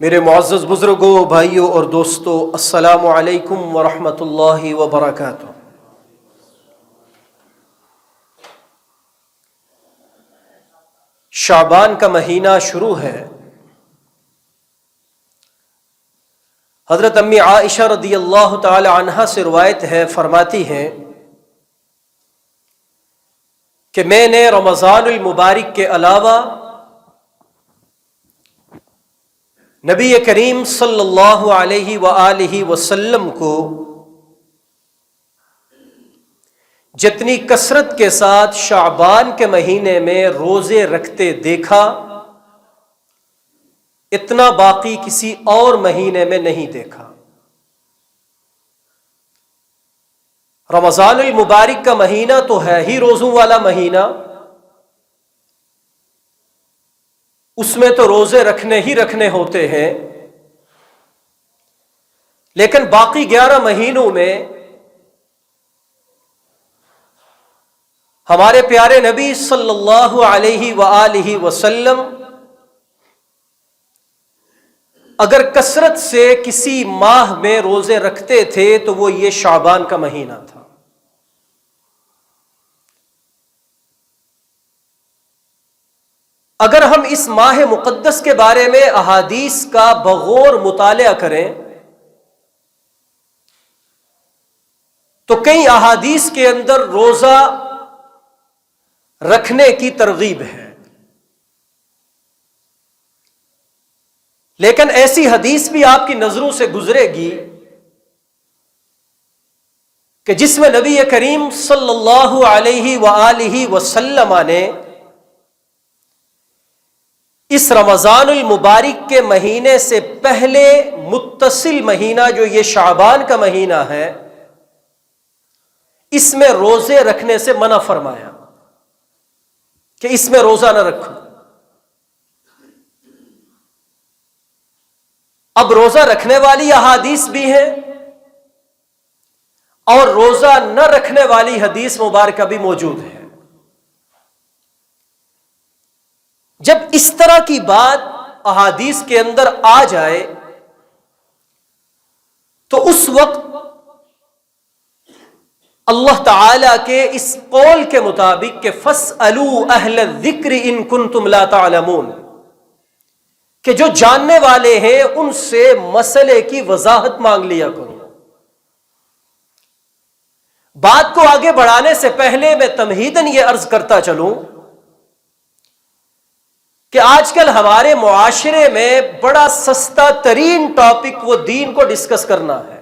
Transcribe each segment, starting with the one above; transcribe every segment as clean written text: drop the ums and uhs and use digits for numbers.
میرے معزز بزرگوں، بھائیوں اور دوستوں، السلام علیکم ورحمۃ اللہ وبرکاتہ۔ شعبان کا مہینہ شروع ہے۔ حضرت امی عائشہ رضی اللہ تعالی عنہا سے روایت ہے، فرماتی ہیں کہ میں نے رمضان المبارک کے علاوہ نبی کریم صلی اللہ علیہ وآلہ وسلم کو جتنی کثرت کے ساتھ شعبان کے مہینے میں روزے رکھتے دیکھا، اتنا باقی کسی اور مہینے میں نہیں دیکھا۔ رمضان المبارک کا مہینہ تو ہے ہی روزوں والا مہینہ، اس میں تو روزے رکھنے ہی رکھنے ہوتے ہیں، لیکن باقی 11 مہینوں میں ہمارے پیارے نبی صلی اللہ علیہ وآلہ وسلم اگر کثرت سے کسی ماہ میں روزے رکھتے تھے تو وہ یہ شعبان کا مہینہ تھا۔ اگر ہم اس ماہ مقدس کے بارے میں احادیث کا بغور مطالعہ کریں تو کئی احادیث کے اندر روزہ رکھنے کی ترغیب ہے، لیکن ایسی حدیث بھی آپ کی نظروں سے گزرے گی کہ جس میں نبی کریم صلی اللہ علیہ وآلہ وسلم نے اس رمضان المبارک کے مہینے سے پہلے متصل مہینہ جو یہ شعبان کا مہینہ ہے، اس میں روزے رکھنے سے منع فرمایا کہ اس میں روزہ نہ رکھو۔ اب روزہ رکھنے والی احادیث بھی ہیں اور روزہ نہ رکھنے والی حدیث مبارکہ بھی موجود ہے۔ جب اس طرح کی بات احادیث کے اندر آ جائے تو اس وقت اللہ تعالی کے اس قول کے مطابق کہ فَاسْأَلُوا أَهْلَ الذِّكْرِ إِن كُنتُمْ لَا تَعْلَمُونَ، کہ جو جاننے والے ہیں ان سے مسئلے کی وضاحت مانگ لیا کرو۔ بات کو آگے بڑھانے سے پہلے میں تمہیداً یہ عرض کرتا چلوں کہ آج کل ہمارے معاشرے میں بڑا سستا ترین ٹاپک وہ دین کو ڈسکس کرنا ہے۔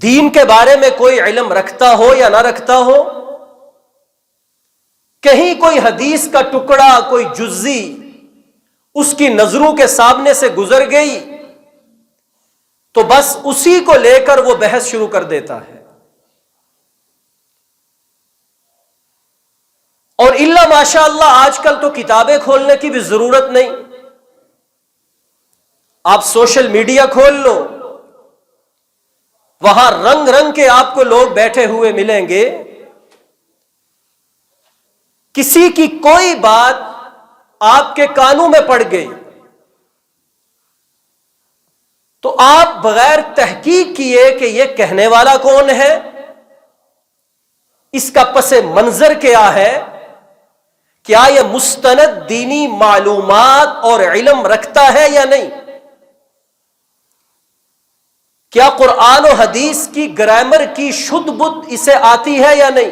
دین کے بارے میں کوئی علم رکھتا ہو یا نہ رکھتا ہو، کہیں کوئی حدیث کا ٹکڑا، کوئی جزئی اس کی نظروں کے سامنے سے گزر گئی تو بس اسی کو لے کر وہ بحث شروع کر دیتا ہے، اور الا ماشاء اللہ آج کل تو کتابیں کھولنے کی بھی ضرورت نہیں، آپ سوشل میڈیا کھول لو، وہاں رنگ رنگ کے آپ کو لوگ بیٹھے ہوئے ملیں گے۔ کسی کی کوئی بات آپ کے کانوں میں پڑ گئی تو آپ بغیر تحقیق کیے کہ یہ کہنے والا کون ہے، اس کا پس منظر کیا ہے، کیا یہ مستند دینی معلومات اور علم رکھتا ہے یا نہیں، کیا قرآن و حدیث کی گرامر کی شدھ بدھ اسے آتی ہے یا نہیں،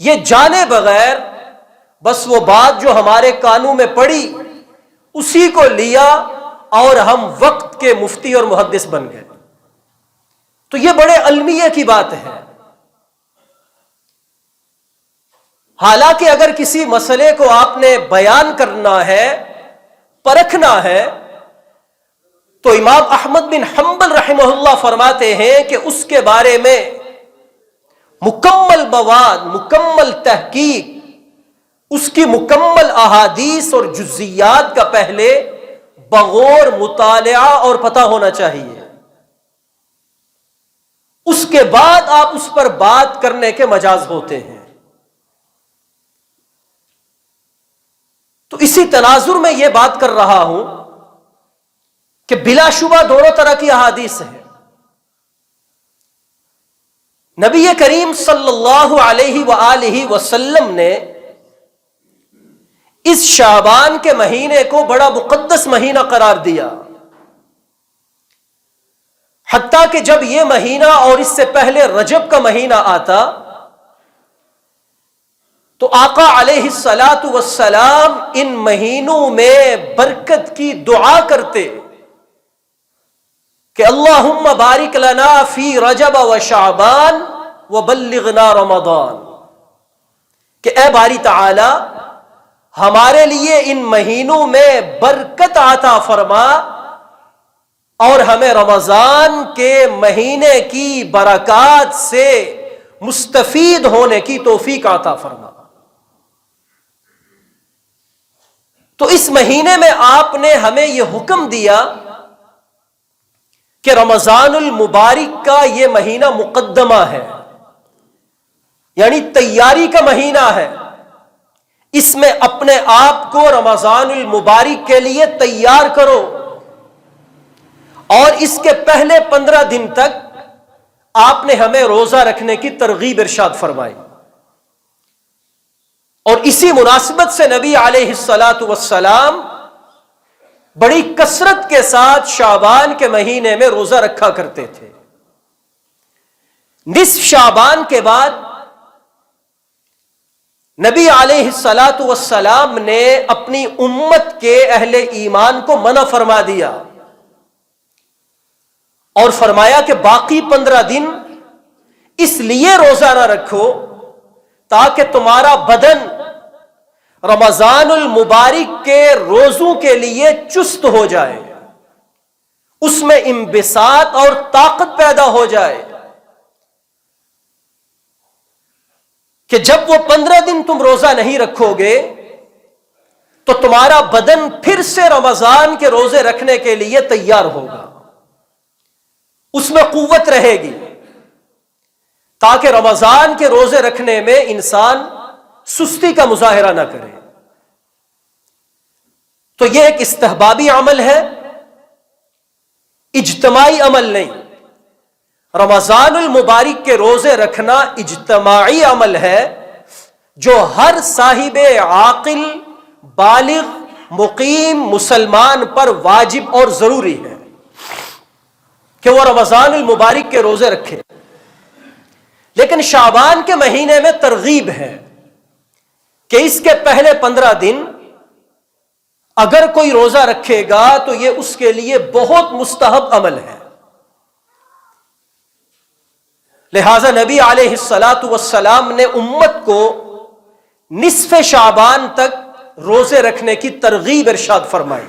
یہ جانے بغیر بس وہ بات جو ہمارے کانوں میں پڑی اسی کو لیا اور ہم وقت کے مفتی اور محدث بن گئے۔ تو یہ بڑے المیہ کی بات ہے۔ حالانکہ اگر کسی مسئلے کو آپ نے بیان کرنا ہے، پرکھنا ہے، تو امام احمد بن حنبل رحمہ اللہ فرماتے ہیں کہ اس کے بارے میں مکمل مواد، مکمل تحقیق، اس کی مکمل احادیث اور جزیات کا پہلے بغور مطالعہ اور پتہ ہونا چاہیے، اس کے بعد آپ اس پر بات کرنے کے مجاز ہوتے ہیں۔ تو اسی تناظر میں یہ بات کر رہا ہوں کہ بلا شبہ دونوں طرح کی احادیث ہیں۔ نبی کریم صلی اللہ علیہ وآلہ وسلم نے اس شعبان کے مہینے کو بڑا مقدس مہینہ قرار دیا، حتیٰ کہ جب یہ مہینہ اور اس سے پہلے رجب کا مہینہ آتا تو آقا علیہ الصلاۃ والسلام ان مہینوں میں برکت کی دعا کرتے کہ اللہم بارک لنا فی رجب و شعبان وبلغنا رمضان، کہ اے باری تعالی ہمارے لیے ان مہینوں میں برکت عطا فرما اور ہمیں رمضان کے مہینے کی برکات سے مستفید ہونے کی توفیق عطا فرما۔ تو اس مہینے میں آپ نے ہمیں یہ حکم دیا کہ رمضان المبارک کا یہ مہینہ مقدمہ ہے، یعنی تیاری کا مہینہ ہے، اس میں اپنے آپ کو رمضان المبارک کے لیے تیار کرو، اور اس کے پہلے 15 دن تک آپ نے ہمیں روزہ رکھنے کی ترغیب ارشاد فرمائی۔ اور اسی مناسبت سے نبی علیہ الصلاۃ والسلام بڑی کثرت کے ساتھ شعبان کے مہینے میں روزہ رکھا کرتے تھے۔ نصف شعبان کے بعد نبی علیہ الصلاۃ والسلام نے اپنی امت کے اہل ایمان کو منع فرما دیا اور فرمایا کہ باقی 15 دن اس لیے روزہ نہ رکھو تاکہ تمہارا بدن رمضان المبارک کے روزوں کے لیے چست ہو جائے، اس میں انبساط اور طاقت پیدا ہو جائے، کہ جب وہ 15 دن تم روزہ نہیں رکھو گے تو تمہارا بدن پھر سے رمضان کے روزے رکھنے کے لیے تیار ہوگا، اس میں قوت رہے گی، تاکہ رمضان کے روزے رکھنے میں انسان سستی کا مظاہرہ نہ کرے۔ تو یہ ایک استحبابی عمل ہے، اجتماعی عمل نہیں۔ رمضان المبارک کے روزے رکھنا اجتماعی عمل ہے جو ہر صاحب عاقل بالغ مقیم مسلمان پر واجب اور ضروری ہے کہ وہ رمضان المبارک کے روزے رکھے۔ لیکن شعبان کے مہینے میں ترغیب ہے کہ اس کے پہلے 15 دن اگر کوئی روزہ رکھے گا تو یہ اس کے لیے بہت مستحب عمل ہے۔ لہذا نبی علیہ الصلاۃ والسلام نے امت کو نصف شعبان تک روزے رکھنے کی ترغیب ارشاد فرمائی۔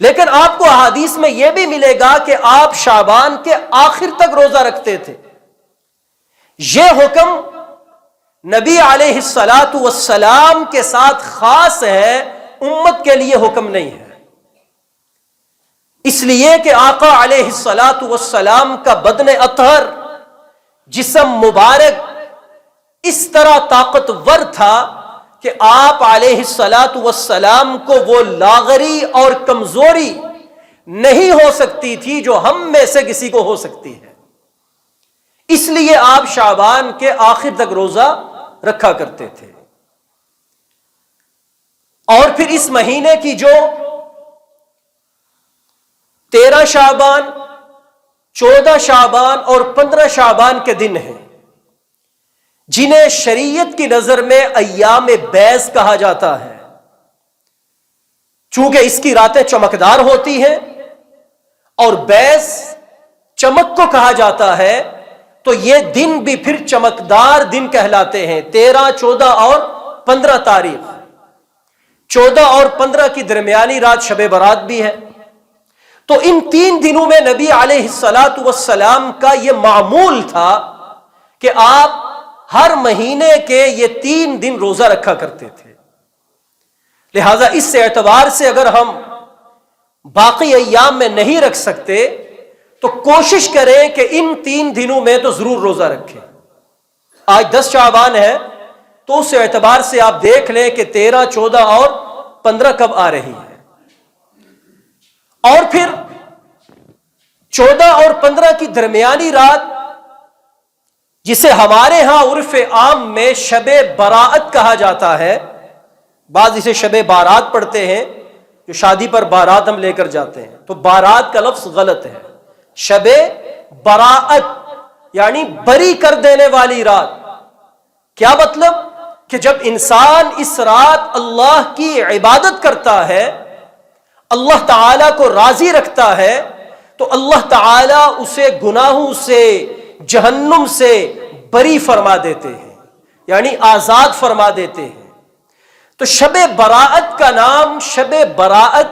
لیکن آپ کو احادیث میں یہ بھی ملے گا کہ آپ شعبان کے آخر تک روزہ رکھتے تھے۔ یہ حکم نبی علیہ الصلاۃ والسلام کے ساتھ خاص ہے، امت کے لیے حکم نہیں ہے، اس لیے کہ آقا علیہ الصلاۃ والسلام کا بدن اطہر جسم مبارک اس طرح طاقتور تھا کہ آپ علیہ الصلاۃ والسلام کو وہ لاغری اور کمزوری نہیں ہو سکتی تھی جو ہم میں سے کسی کو ہو سکتی ہے، اس لیے آپ شعبان کے آخر تک روزہ رکھا کرتے تھے۔ اور پھر اس مہینے کی جو 13 شعبان 14 شعبان اور 15 شعبان کے دن ہیں، جنہیں شریعت کی نظر میں ایام بیض کہا جاتا ہے، چونکہ اس کی راتیں چمکدار ہوتی ہیں اور بیض چمک کو کہا جاتا ہے، تو یہ دن بھی پھر چمکدار دن کہلاتے ہیں۔ 13 14 اور 15 تاریخ، 14 اور 15 کی درمیانی رات شب برات بھی ہے۔ تو ان 3 دنوں میں نبی علیہ الصلاۃ والسلام کا یہ معمول تھا کہ آپ ہر مہینے کے یہ 3 دن روزہ رکھا کرتے تھے۔ لہذا اس اعتبار سے اگر ہم باقی ایام میں نہیں رکھ سکتے تو کوشش کریں کہ ان 3 دنوں میں تو ضرور روزہ رکھیں۔ آج 10 شعبان ہے تو اس اعتبار سے آپ دیکھ لیں کہ 13، 14 اور 15 کب آ رہی ہے. اور پھر 14 اور 15 کی درمیانی رات، جسے ہمارے ہاں عرف عام میں شب براءت کہا جاتا ہے، بعض اسے شب بارات پڑھتے ہیں، جو شادی پر بارات ہم لے کر جاتے ہیں، تو بارات کا لفظ غلط ہے. شب براءت یعنی بری کر دینے والی رات. کیا مطلب؟ کہ جب انسان اس رات اللہ کی عبادت کرتا ہے، اللہ تعالی کو راضی رکھتا ہے، تو اللہ تعالی اسے گناہوں سے، جہنم سے بری فرما دیتے ہیں، یعنی آزاد فرما دیتے ہیں. تو شب براءت کا نام شب براءت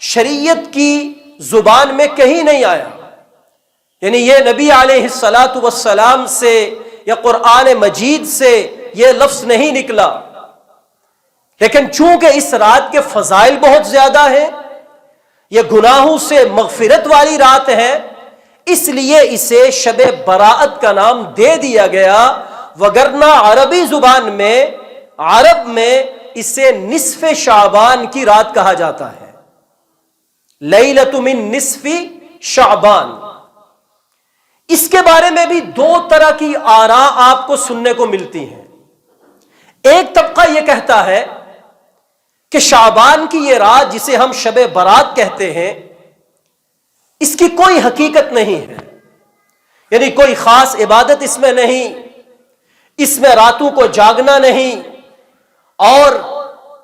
شریعت کی زبان میں کہیں نہیں آیا، یعنی یہ نبی علیہ الصلاۃ والسلام سے یا قرآن مجید سے یہ لفظ نہیں نکلا. لیکن چونکہ اس رات کے فضائل بہت زیادہ ہیں، یہ گناہوں سے مغفرت والی رات ہے، اس لیے اسے شب براءت کا نام دے دیا گیا. وگرنہ عربی زبان میں، عرب میں اسے نصف شعبان کی رات کہا جاتا ہے، لیلۃ من نصف شعبان. اس کے بارے میں بھی دو طرح کی آراء آپ کو سننے کو ملتی ہیں. ایک طبقہ یہ کہتا ہے کہ شعبان کی یہ رات جسے ہم شب برات کہتے ہیں، اس کی کوئی حقیقت نہیں ہے، یعنی کوئی خاص عبادت اس میں نہیں، اس میں راتوں کو جاگنا نہیں، اور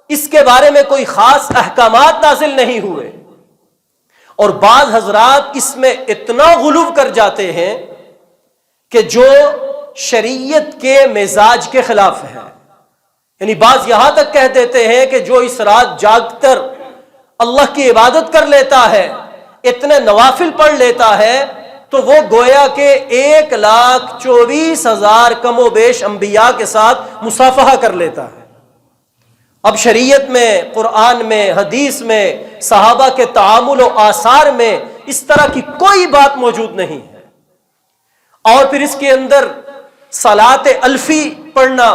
اس کے بارے میں کوئی خاص احکامات نازل نہیں ہوئے. اور بعض حضرات اس میں اتنا غلو کر جاتے ہیں کہ جو شریعت کے مزاج کے خلاف ہے. یعنی بعض یہاں تک کہہ دیتے ہیں کہ جو اس رات جاگ کر اللہ کی عبادت کر لیتا ہے، اتنے نوافل پڑھ لیتا ہے، تو وہ گویا کہ 1,24,000 کم و بیش انبیاء کے ساتھ مصافحہ کر لیتا ہے. اب شریعت میں، قرآن میں، حدیث میں، صحابہ کے تعامل و آثار میں اس طرح کی کوئی بات موجود نہیں ہے. اور پھر اس کے اندر صلاۃ الفی پڑھنا،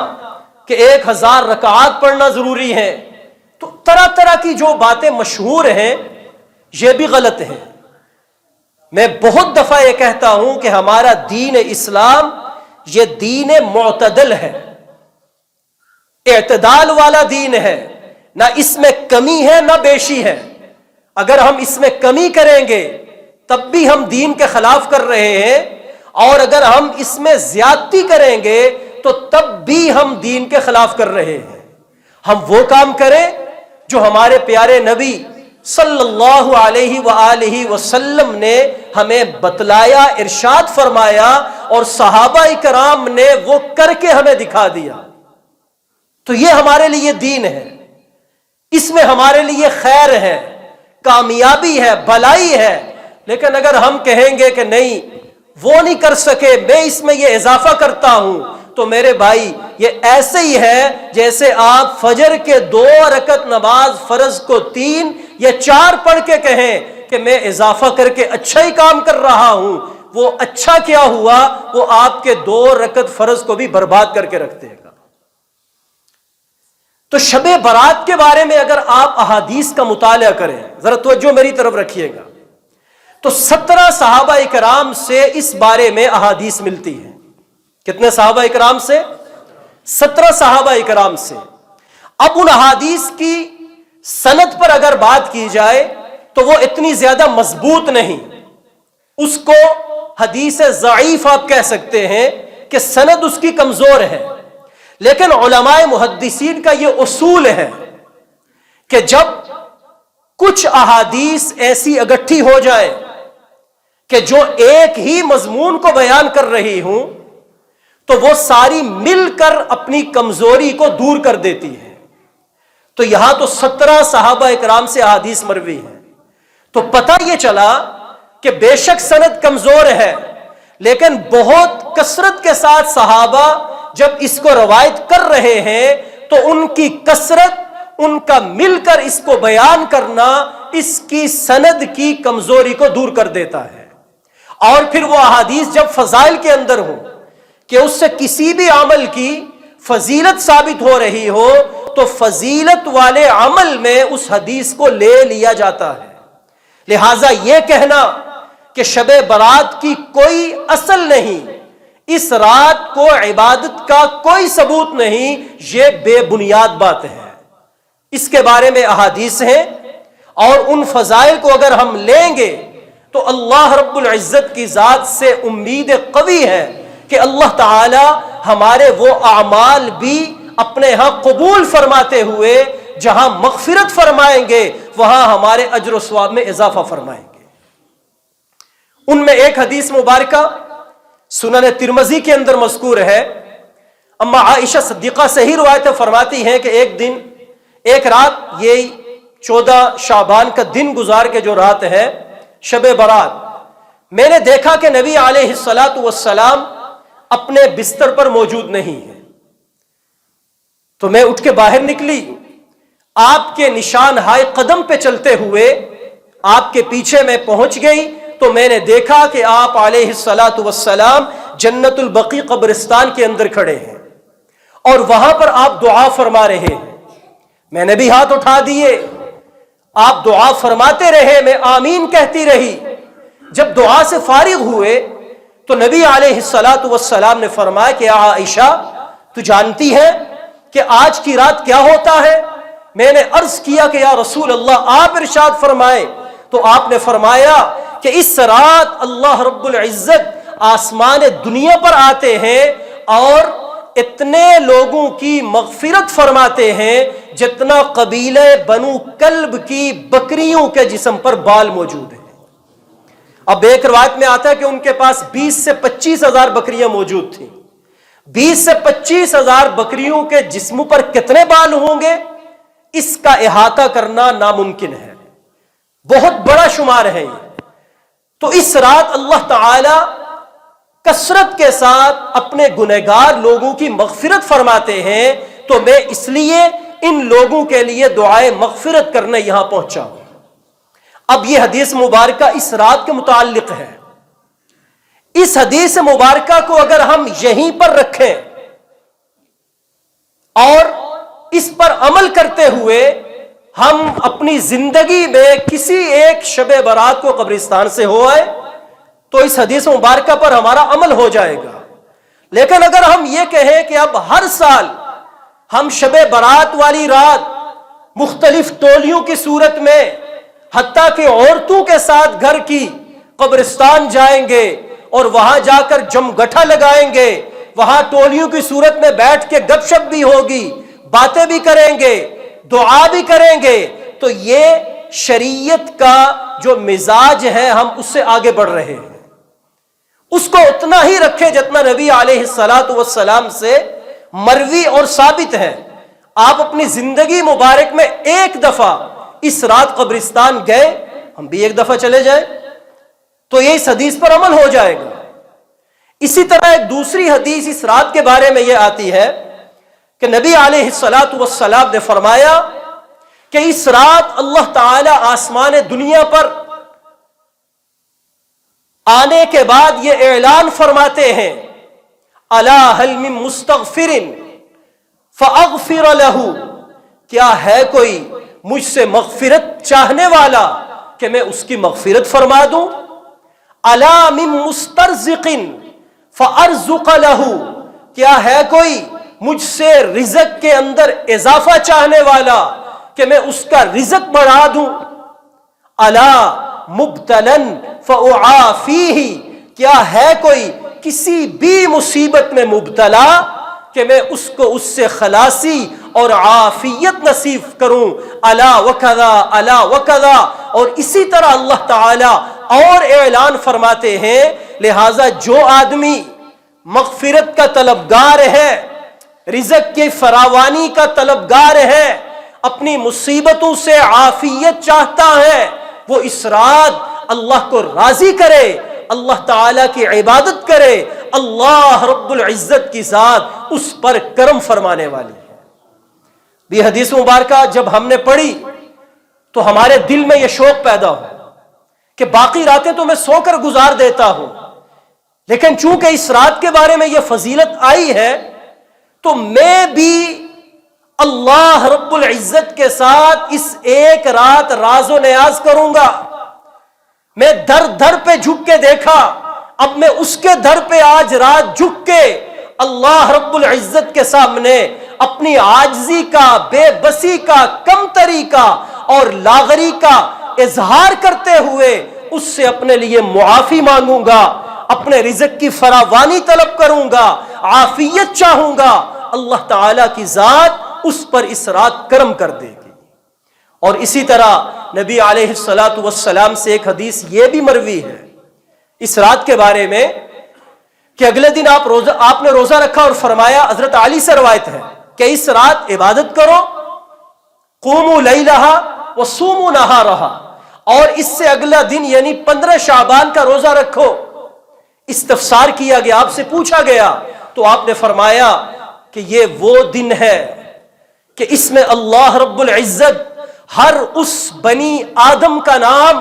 کہ 1000 رکعات پڑھنا ضروری ہے. تو طرح طرح کی جو باتیں مشہور ہیں یہ بھی غلط ہیں. میں بہت دفعہ یہ کہتا ہوں کہ ہمارا دین اسلام یہ دین معتدل ہے، اعتدال والا دین ہے، نہ اس میں کمی ہے نہ بیشی ہے. اگر ہم اس میں کمی کریں گے تب بھی ہم دین کے خلاف کر رہے ہیں، اور اگر ہم اس میں زیادتی کریں گے تو تب بھی ہم دین کے خلاف کر رہے ہیں. ہم وہ کام کریں جو ہمارے پیارے نبی صلی اللہ علیہ وآلہ وسلم نے ہمیں بتلایا، ارشاد فرمایا، اور صحابہ کرام نے وہ کر کے ہمیں دکھا دیا. تو یہ ہمارے لیے دین ہے، اس میں ہمارے لیے خیر ہے، کامیابی ہے، بھلائی ہے. لیکن اگر ہم کہیں گے کہ نہیں وہ نہیں کر سکے، میں اس میں یہ اضافہ کرتا ہوں، تو میرے بھائی یہ ایسے ہی ہے جیسے آپ فجر کے 2 رکعت نماز فرض کو 3 یا 4 پڑھ کے کہیں کہ میں اضافہ کر کے اچھا ہی کام کر رہا ہوں. وہ اچھا کیا ہوا؟ وہ آپ کے 2 رکعت فرض کو بھی برباد کر کے رکھ دے گا. تو شب برات کے بارے میں اگر آپ احادیث کا مطالعہ کریں، ذرا توجہ میری طرف رکھیے گا، تو 17 صحابہ اکرام سے اس بارے میں احادیث ملتی ہیں. کتنے صحابہ اکرام سے؟ 17 صحابہ اکرام سے. اب ان احادیث کی سند پر اگر بات کی جائے تو وہ اتنی زیادہ مضبوط نہیں، اس کو حدیث ضعیف آپ کہہ سکتے ہیں کہ سند اس کی کمزور ہے. لیکن علماء محدثین کا یہ اصول ہے کہ جب کچھ احادیث ایسی اکٹھی ہو جائے کہ جو ایک ہی مضمون کو بیان کر رہی ہوں، تو وہ ساری مل کر اپنی کمزوری کو دور کر دیتی ہے. تو یہاں تو 17 صحابہ اکرام سے احادیث مروی ہیں. تو پتہ یہ چلا کہ بے شک سند کمزور ہے، لیکن بہت کثرت کے ساتھ صحابہ جب اس کو روایت کر رہے ہیں تو ان کی کثرت، ان کا مل کر اس کو بیان کرنا اس کی سند کی کمزوری کو دور کر دیتا ہے. اور پھر وہ احادیث جب فضائل کے اندر ہوں کہ اس سے کسی بھی عمل کی فضیلت ثابت ہو رہی ہو تو فضیلت والے عمل میں اس حدیث کو لے لیا جاتا ہے۔ لہذا یہ کہنا کہ شب برات کی کوئی اصل نہیں، اس رات کو عبادت کا کوئی ثبوت نہیں، یہ بے بنیاد بات ہے۔ اس کے بارے میں احادیث ہیں، اور ان فضائل کو اگر ہم لیں گے تو اللہ رب العزت کی ذات سے امید قوی ہے کہ اللہ تعالی ہمارے وہ اعمال بھی اپنے ہاں قبول فرماتے ہوئے جہاں مغفرت فرمائیں گے وہاں ہمارے اجر و ثواب میں اضافہ فرمائیں گے۔ ان میں ایک حدیث مبارکہ سنن ترمذی کے اندر مذکور ہے، اما عائشہ صدیقہ سے ہی روایتیں فرماتی ہیں کہ ایک رات، یہ 14 شعبان کا دن گزار کے جو رات ہے شب برات، میں نے دیکھا کہ نبی علیہ الصلاۃ والسلام اپنے بستر پر موجود نہیں ہے، تو میں اٹھ کے باہر نکلی، آپ کے نشان ہائے قدم پہ چلتے ہوئے آپ کے پیچھے میں پہنچ گئی تو میں نے دیکھا کہ آپ علیہ الصلاۃ والسلام جنت البقیع قبرستان کے اندر کھڑے ہیں اور وہاں پر آپ دعا فرما رہے ہیں۔ میں نے بھی ہاتھ اٹھا دیے، آپ دعا فرماتے رہے، میں آمین کہتی رہی۔ جب دعا سے فارغ ہوئے تو نبی علیہ الصلاۃ والسلام نے فرمایا کہ عائشہ تو جانتی ہے کہ آج کی رات کیا ہوتا ہے؟ میں نے عرض کیا کہ یا رسول اللہ آپ ارشاد فرمائے، تو آپ نے فرمایا کہ اس رات اللہ رب العزت آسمان دنیا پر آتے ہیں اور اتنے لوگوں کی مغفرت فرماتے ہیں جتنا قبیلہ بنو کلب کی بکریوں کے جسم پر بال موجود ہیں۔ اب ایک روایت میں آتا ہے کہ ان کے پاس 20 سے 25 ہزار بکریاں موجود تھیں۔ 20 سے 25 ہزار بکریوں کے جسم پر کتنے بال ہوں گے اس کا احاطہ کرنا ناممکن ہے، بہت بڑا شمار ہے یہ۔ تو اس رات اللہ تعالی کثرت کے ساتھ اپنے گنہگار لوگوں کی مغفرت فرماتے ہیں، تو میں اس لیے ان لوگوں کے لیے دعائے مغفرت کرنے یہاں پہنچا ہوں۔ اب یہ حدیث مبارکہ اس رات کے متعلق ہے۔ اس حدیث مبارکہ کو اگر ہم یہیں پر رکھیں اور اس پر عمل کرتے ہوئے ہم اپنی زندگی میں کسی ایک شب برات کو قبرستان سے ہو آئے تو اس حدیث مبارکہ پر ہمارا عمل ہو جائے گا۔ لیکن اگر ہم یہ کہیں کہ اب ہر سال ہم شب برات والی رات مختلف ٹولیوں کی صورت میں حتیٰ کہ عورتوں کے ساتھ گھر کی قبرستان جائیں گے اور وہاں جا کر جم گٹھا لگائیں گے، وہاں ٹولیوں کی صورت میں بیٹھ کے گپ شپ بھی ہوگی، باتیں بھی کریں گے، دعا بھی کریں گے، تو یہ شریعت کا جو مزاج ہے ہم اس سے آگے بڑھ رہے ہیں۔ اس کو اتنا ہی رکھے جتنا نبی علیہ الصلاۃ والسلام سے مروی اور ثابت ہے۔ آپ اپنی زندگی مبارک میں ایک دفعہ اس رات قبرستان گئے، ہم بھی ایک دفعہ چلے جائیں تو یہ اس حدیث پر عمل ہو جائے گا۔ اسی طرح ایک دوسری حدیث اس رات کے بارے میں یہ آتی ہے کہ نبی علیہ الصلاۃ والسلام نے فرمایا کہ اس رات اللہ تعالی آسمان دنیا پر آنے کے بعد یہ اعلان فرماتے ہیں، الا هل من مستغفر فاغفر له، کیا ہے کوئی مجھ سے مغفرت چاہنے والا کہ میں اس کی مغفرت فرما دوں؟ الا من مسترزق فارزق له، کیا ہے کوئی مجھ سے رزق کے اندر اضافہ چاہنے والا کہ میں اس کا رزق بڑھا دوں؟ الا مبتلا فاعافیہ، کیا ہے کوئی کسی بھی مصیبت میں مبتلا کہ میں اس کو اس سے خلاصی اور عافیت نصیب کروں؟ الا وکذا الا وکذا، اور اسی طرح اللہ تعالی اور اعلان فرماتے ہیں۔ لہذا جو آدمی مغفرت کا طلبگار ہے، رزق کی فراوانی کا طلبگار ہے، اپنی مصیبتوں سے عافیت چاہتا ہے، وہ اس رات اللہ کو راضی کرے، اللہ تعالیٰ کی عبادت کرے، اللہ رب العزت کی ذات اس پر کرم فرمانے والی ہے۔ یہ حدیث مبارکہ جب ہم نے پڑھی تو ہمارے دل میں یہ شوق پیدا ہو کہ باقی راتیں تو میں سو کر گزار دیتا ہوں، لیکن چونکہ اس رات کے بارے میں یہ فضیلت آئی ہے تو میں بھی اللہ رب العزت کے ساتھ اس ایک رات راز و نیاز کروں گا. میں در در پہ جھک کے دیکھا، اب میں اس کے در پہ آج رات جھک کے اللہ رب العزت کے سامنے اپنی عاجزی کا، بے بسی کا، کمتری کا اور لاغری کا اظہار کرتے ہوئے اس سے اپنے لیے معافی مانگوں گا، اپنے رزق کی فراوانی طلب کروں گا، عافیت چاہوں گا. اللہ تعالی کی ذات اس پر اس رات کرم کر دے گی. اور اسی طرح نبی علیہ الصلاۃ والسلام سے ایک حدیث یہ بھی مروی ہے اس رات کے بارے میں کہ اگلے دن آپ نے روزہ رکھا اور فرمایا، حضرت علی سے روایت ہے کہ اس رات عبادت کرو، قوموا لیلہا وصوموا نہارہا، اور اس سے اگلا دن یعنی 15 شعبان کا روزہ رکھو. استفسار کیا گیا، آپ سے پوچھا گیا تو آپ نے فرمایا کہ یہ وہ دن ہے کہ اس میں اللہ رب العزت ہر اس بنی آدم کا نام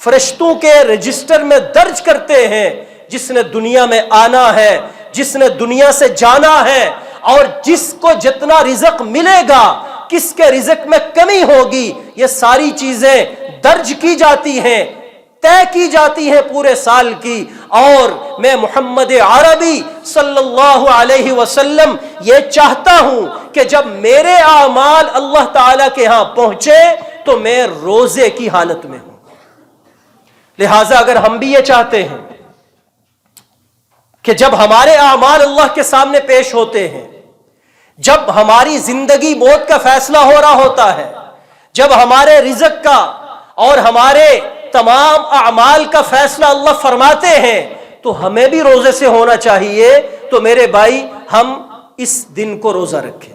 فرشتوں کے رجسٹر میں درج کرتے ہیں جس نے دنیا میں آنا ہے، جس نے دنیا سے جانا ہے، اور جس کو جتنا رزق ملے گا، کس کے رزق میں کمی ہوگی، یہ ساری چیزیں درج کی جاتی ہیں، طے کی جاتی ہیں پورے سال کی. اور میں محمد عربی صلی اللہ علیہ وسلم یہ چاہتا ہوں کہ جب میرے اعمال اللہ تعالی کے ہاں پہنچے تو میں روزے کی حالت میں ہوں. لہٰذا اگر ہم بھی یہ چاہتے ہیں کہ جب ہمارے اعمال اللہ کے سامنے پیش ہوتے ہیں، جب ہماری زندگی موت کا فیصلہ ہو رہا ہوتا ہے، جب ہمارے رزق کا اور ہمارے تمام اعمال کا فیصلہ اللہ فرماتے ہیں، تو ہمیں بھی روزے سے ہونا چاہیے. تو میرے بھائی، ہم اس دن کو روزہ رکھیں،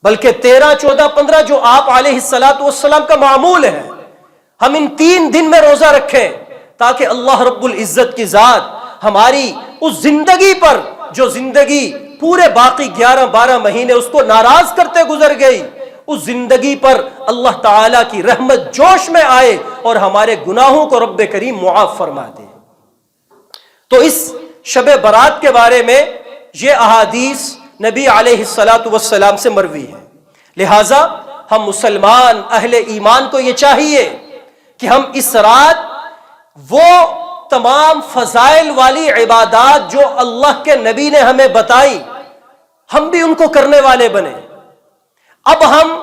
بلکہ 13، 14، 15 جو آپ علیہ الصلاۃ والسلام کا معمول ہے، ہم ان 3 دن میں روزہ رکھیں تاکہ اللہ رب العزت کی ذات ہماری اس زندگی پر، جو زندگی پورے باقی 11-12 مہینے اس کو ناراض کرتے گزر گئی، اس زندگی پر اللہ تعالیٰ کی رحمت جوش میں آئے اور ہمارے گناہوں کو رب کریم معاف فرما دے. تو اس شب برات کے بارے میں یہ احادیث نبی علیہ الصلاۃ والسلام سے مروی ہے. لہٰذا ہم مسلمان اہل ایمان کو یہ چاہیے کہ ہم اس رات وہ تمام فضائل والی عبادات جو اللہ کے نبی نے ہمیں بتائی، ہم بھی ان کو کرنے والے بنے. اب ہم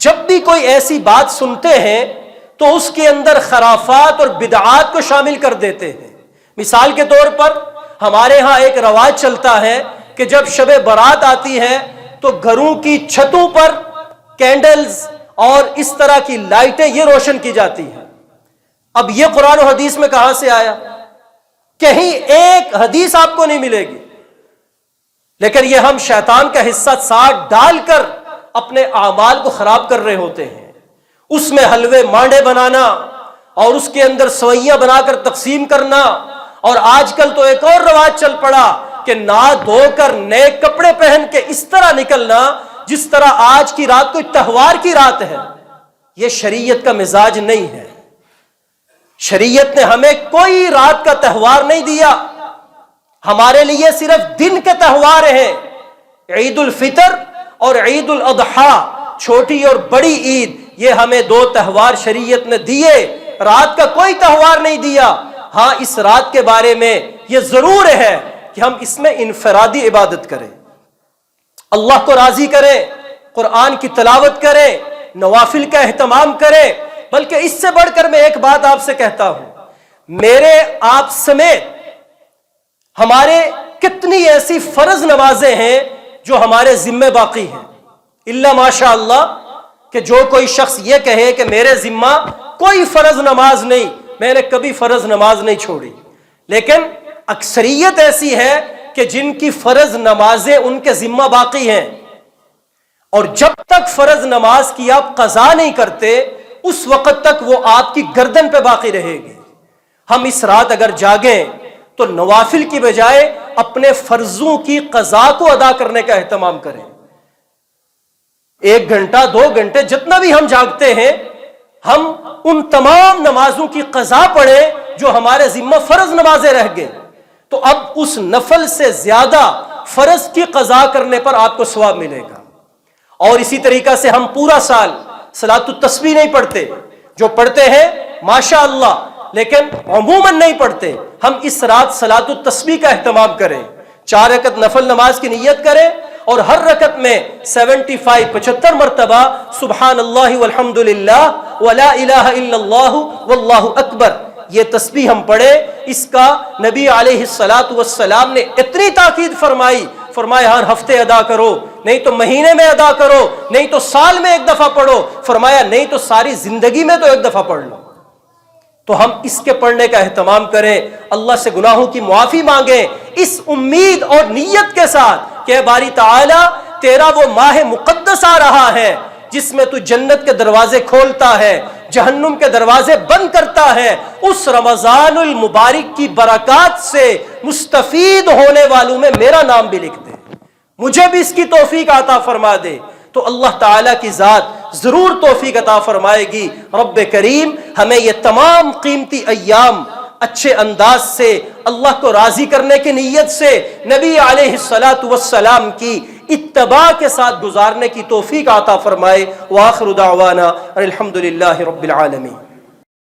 جب بھی کوئی ایسی بات سنتے ہیں تو اس کے اندر خرافات اور بدعات کو شامل کر دیتے ہیں. مثال کے طور پر ہمارے ہاں ایک رواج چلتا ہے کہ جب شب برات آتی ہے تو گھروں کی چھتوں پر کینڈلز اور اس طرح کی لائٹیں یہ روشن کی جاتی ہیں. اب یہ قرآن و حدیث میں کہاں سے آیا؟ کہیں ایک حدیث آپ کو نہیں ملے گی. لیکن یہ ہم شیطان کا حصہ ساتھ ڈال کر اپنے اعمال کو خراب کر رہے ہوتے ہیں. اس میں حلوے مانڈے بنانا اور اس کے اندر سوئیاں بنا کر تقسیم کرنا، اور آج کل تو ایک اور رواج چل پڑا کہ نہا دھو کر نئے کپڑے پہن کے اس طرح نکلنا جس طرح آج کی رات کوئی تہوار کی رات ہے. یہ شریعت کا مزاج نہیں ہے. شریعت نے ہمیں کوئی رات کا تہوار نہیں دیا. ہمارے لیے صرف دن کے تہوار ہیں. عید الفطر اور عید الاضحیٰ، چھوٹی اور بڑی عید، یہ ہمیں 2 تہوار شریعت نے دیے، رات کا کوئی تہوار نہیں دیا. ہاں، اس رات کے بارے میں یہ ضرور ہے کہ ہم اس میں انفرادی عبادت کریں، اللہ کو راضی کریں، قرآن کی تلاوت کریں، نوافل کا اہتمام کریں. بلکہ اس سے بڑھ کر میں ایک بات آپ سے کہتا ہوں، میرے آپ سمیت ہمارے کتنی ایسی فرض نمازیں ہیں جو ہمارے ذمہ باقی ہیں. الا ماشاء اللہ کہ جو کوئی شخص یہ کہے کہ میرے ذمہ کوئی فرض نماز نہیں، میں نے کبھی فرض نماز نہیں چھوڑی. لیکن اکثریت ایسی ہے کہ جن کی فرض نمازیں ان کے ذمہ باقی ہیں، اور جب تک فرض نماز کی آپ قضا نہیں کرتے اس وقت تک وہ آپ کی گردن پہ باقی رہے گی. ہم اس رات اگر جاگیں تو نوافل کی بجائے اپنے فرضوں کی قضا کو ادا کرنے کا اہتمام کریں. 1 گھنٹہ 2 گھنٹے جتنا بھی ہم جاگتے ہیں، ہم ان تمام نمازوں کی قضا پڑھیں جو ہمارے ذمہ فرض نمازیں رہ گئے. تو اب اس نفل سے زیادہ فرض کی قضا کرنے پر آپ کو ثواب ملے گا. اور اسی طریقہ سے ہم پورا سال صلاۃ التسبیح نہیں پڑھتے، جو پڑھتے ہیں ماشاء اللہ، لیکن عموماً نہیں پڑھتے. ہم اس رات صلاۃ التسبیح کا اہتمام کریں، 4 رکعت نفل نماز کی نیت کریں اور ہر رکعت میں 75 مرتبہ سبحان اللہ والحمد للہ ولا الہ الا اللہ واللہ اکبر یہ تسبیح ہم پڑھے. اس کا نبی علیہ الصلاۃ والسلام نے اتنی تاکید فرمائی، فرمایا ہر ہفتے ادا کرو، نہیں تو مہینے میں ادا کرو، نہیں تو سال میں ایک دفعہ پڑھو، فرمایا نہیں تو ساری زندگی میں تو ایک دفعہ پڑھ لو. تو ہم اس کے پڑھنے کا اہتمام کریں، اللہ سے گناہوں کی معافی مانگیں اس امید اور نیت کے ساتھ کہ باری تعالی تیرا وہ ماہ مقدس آ رہا ہے جس میں تو جنت کے دروازے کھولتا ہے، جہنم کے دروازے بند کرتا ہے. اس رمضان المبارک کی برکات سے مستفید ہونے والوں میں میرا نام بھی لکھ دے، مجھے بھی اس کی توفیق عطا فرما دے. تو اللہ تعالیٰ کی ذات ضرور توفیق عطا فرمائے گی. رب کریم ہمیں یہ تمام قیمتی ایام اچھے انداز سے اللہ کو راضی کرنے کی نیت سے نبی علیہ الصلاۃ والسلام کی اتباع کے ساتھ گزارنے کی توفیق عطا فرمائے. وآخر دعوانا الحمد للہ رب العالمین.